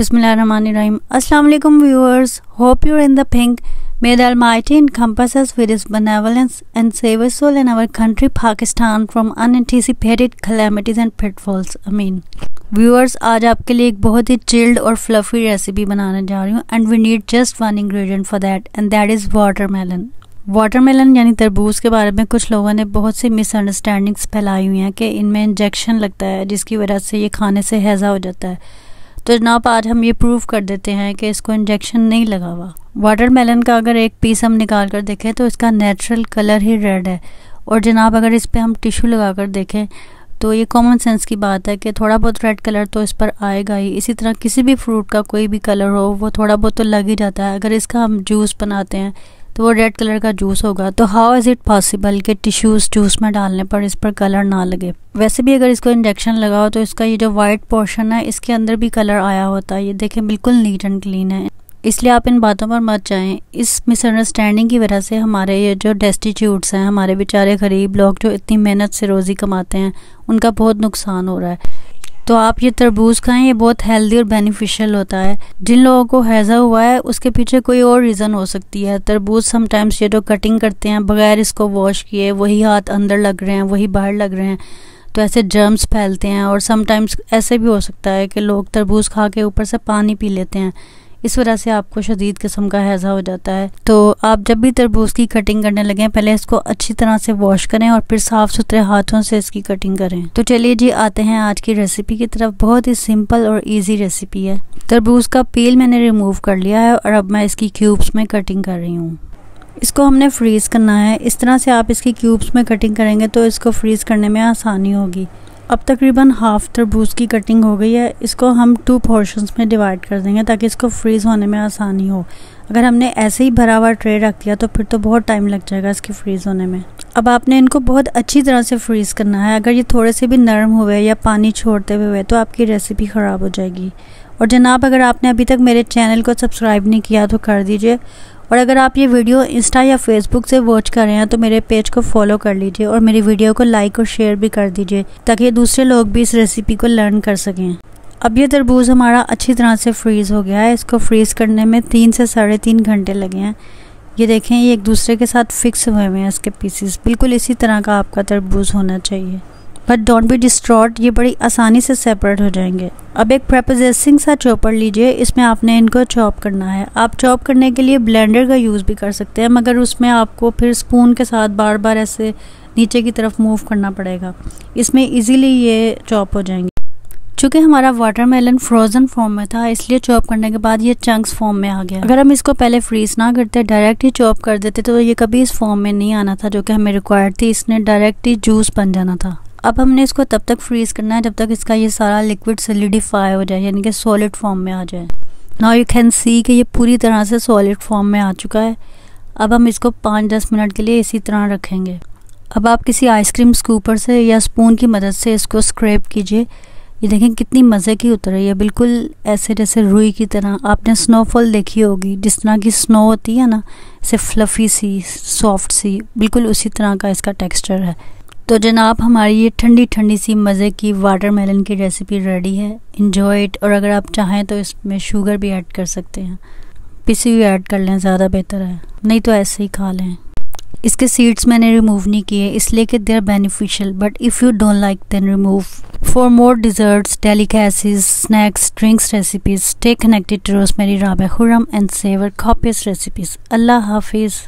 Bismillahirrahmanirrahim. Assalamu alaikum viewers. Hope you're in the pink. May the Almighty encompass us with His benevolence and save us all and our country Pakistan from unanticipated calamities and pitfalls. Ameen. Viewers, आज आपके लिए एक बहुत ही chilled और fluffy recipe बनाने जा रही हूँ and we need just one ingredient for that and that is watermelon. Watermelon यानी तरबूज के बारे में कुछ लोगों ने बहुत सी मिसअंडरस्टैंडिंग्स फैलाई हुई हैं कि इनमें इंजेक्शन लगता है जिसकी वजह से ये खाने से हैज़ा हो जाता है। तो जनाब आज हम ये प्रूव कर देते हैं कि इसको इंजेक्शन नहीं लगा हुआ। वाटरमेलन का अगर एक पीस हम निकाल कर देखें तो इसका नेचुरल कलर ही रेड है और जनाब अगर इस पर हम टिश्यू लगा कर देखें तो ये कॉमन सेंस की बात है कि थोड़ा बहुत रेड कलर तो इस पर आएगा ही। इसी तरह किसी भी फ्रूट का कोई भी कलर हो वो थोड़ा बहुत तो लग ही जाता है। अगर इसका हम जूस बनाते हैं तो वो रेड कलर का जूस होगा। तो हाउ इज़ इट पॉसिबल कि टिश्यूज़ जूस में डालने पर इस पर कलर ना लगे। वैसे भी अगर इसको इंजेक्शन लगाओ तो इसका ये जो वाइट पोर्शन है इसके अंदर भी कलर आया होता है। ये देखें बिल्कुल नीट एंड क्लीन है। इसलिए आप इन बातों पर मत जाएं। इस मिसअंडरस्टैंडिंग की वजह से हमारे ये जो डेस्टिट्यूट्स हैं, हमारे बेचारे गरीब लोग जो इतनी मेहनत से रोज़ी कमाते हैं, उनका बहुत नुकसान हो रहा है। तो आप ये तरबूज खाएं, ये बहुत हेल्दी और बेनिफिशियल होता है। जिन लोगों को हैज़ा हुआ है उसके पीछे कोई और रीज़न हो सकती है। तरबूज समटाइम्स ये जो कटिंग करते हैं बगैर इसको वॉश किए, वही हाथ अंदर लग रहे हैं वही बाहर लग रहे हैं, तो ऐसे जर्म्स फैलते हैं। और समटाइम्स ऐसे भी हो सकता है कि लोग तरबूज खा के ऊपर से पानी पी लेते हैं, इस वजह से आपको शदीद किस्म का हैज़ा हो जाता है। तो आप जब भी तरबूज की कटिंग करने लगें पहले इसको अच्छी तरह से वॉश करें और फिर साफ़ सुथरे हाथों से इसकी कटिंग करें। तो चलिए जी आते हैं आज की रेसिपी की तरफ। बहुत ही सिंपल और इजी रेसिपी है। तरबूज का पील मैंने रिमूव कर लिया है और अब मैं इसकी क्यूब्स में कटिंग कर रही हूँ। इसको हमने फ्रीज़ करना है। इस तरह से आप इसकी क्यूब्स में कटिंग करेंगे तो इसको फ्रीज़ करने में आसानी होगी। अब तकरीबन हाफ तरबूज की कटिंग हो गई है। इसको हम 2 पोर्शंस में डिवाइड कर देंगे ताकि इसको फ्रीज़ होने में आसानी हो। अगर हमने ऐसे ही भरा हुआ ट्रे रख दिया तो फिर तो बहुत टाइम लग जाएगा इसके फ्रीज़ होने में। अब आपने इनको बहुत अच्छी तरह से फ्रीज़ करना है। अगर ये थोड़े से भी नरम हुए या पानी छोड़ते हुए तो आपकी रेसिपी ख़राब हो जाएगी। और जनाब अगर आपने अभी तक मेरे चैनल को सब्सक्राइब नहीं किया तो कर दीजिए। और अगर आप ये वीडियो इंस्टा या फेसबुक से वॉच कर रहे हैं तो मेरे पेज को फॉलो कर लीजिए और मेरी वीडियो को लाइक और शेयर भी कर दीजिए ताकि दूसरे लोग भी इस रेसिपी को लर्न कर सकें। अब ये तरबूज हमारा अच्छी तरह से फ्रीज़ हो गया है। इसको फ्रीज़ करने में 3 से 3.5 घंटे लगे हैं। ये देखें ये एक दूसरे के साथ फिक्स हुए हुए हैं इसके पीसीस। बिल्कुल इसी तरह का आपका तरबूज होना चाहिए। बट डोंट बी डिस्ट्रॉट, ये बड़ी आसानी से सेपरेट हो जाएंगे। अब एक प्रेपोजेसिंग सा चॉपर लीजिए, इसमें आपने इनको चॉप करना है। आप चॉप करने के लिए ब्लेंडर का यूज़ भी कर सकते हैं मगर उसमें आपको फिर स्पून के साथ बार बार ऐसे नीचे की तरफ मूव करना पड़ेगा। इसमें इजीली ये चॉप हो जाएंगे। चूँकि हमारा वाटरमेलन फ्रोज़न फॉर्म में था इसलिए चॉप करने के बाद ये चंक्स फॉर्म में आ गया। अगर हम इसको पहले फ्रीज़ ना करते डायरेक्ट ही चॉप कर देते तो ये कभी इस फॉर्म में नहीं आना था जो कि हमें रिक्वायर्ड थी। इसने डायरेक्ट ही जूस बन जाना था। अब हमने इसको तब तक फ्रीज़ करना है जब तक इसका ये सारा लिक्विड सॉलिडिफाई हो जाए यानी कि सॉलिड फॉर्म में आ जाए। नाउ यू कैन सी कि ये पूरी तरह से सॉलिड फॉर्म में आ चुका है। अब हम इसको 5-10 मिनट के लिए इसी तरह रखेंगे। अब आप किसी आइसक्रीम स्कूपर से या स्पून की मदद से इसको स्क्रैप कीजिए। ये देखें कितनी मज़े की उतर रही है, बिल्कुल ऐसे जैसे रुई की तरह। आपने स्नोफॉल देखी होगी, जिस तरह की स्नो होती है ना, ऐसे फ्लफ़ी सी सॉफ्ट सी, बिल्कुल उसी तरह का इसका टेक्सचर है। तो जनाब हमारी ये ठंडी ठंडी सी मज़े की वाटरमेलन की रेसिपी रेडी है। Enjoy it. और अगर आप चाहें तो इसमें शुगर भी ऐड कर सकते हैं। पिसी हुई ऐड कर लें, ज़्यादा बेहतर है, नहीं तो ऐसे ही खा लें। इसके सीड्स मैंने रिमूव नहीं किए इसलिए कि they are beneficial, but if you don't like then remove. For more desserts, delicacies, snacks, drinks recipes, stay connected to Rosemary Rabia Khurram and savour copious recipes. अल्लाह हाफिज़।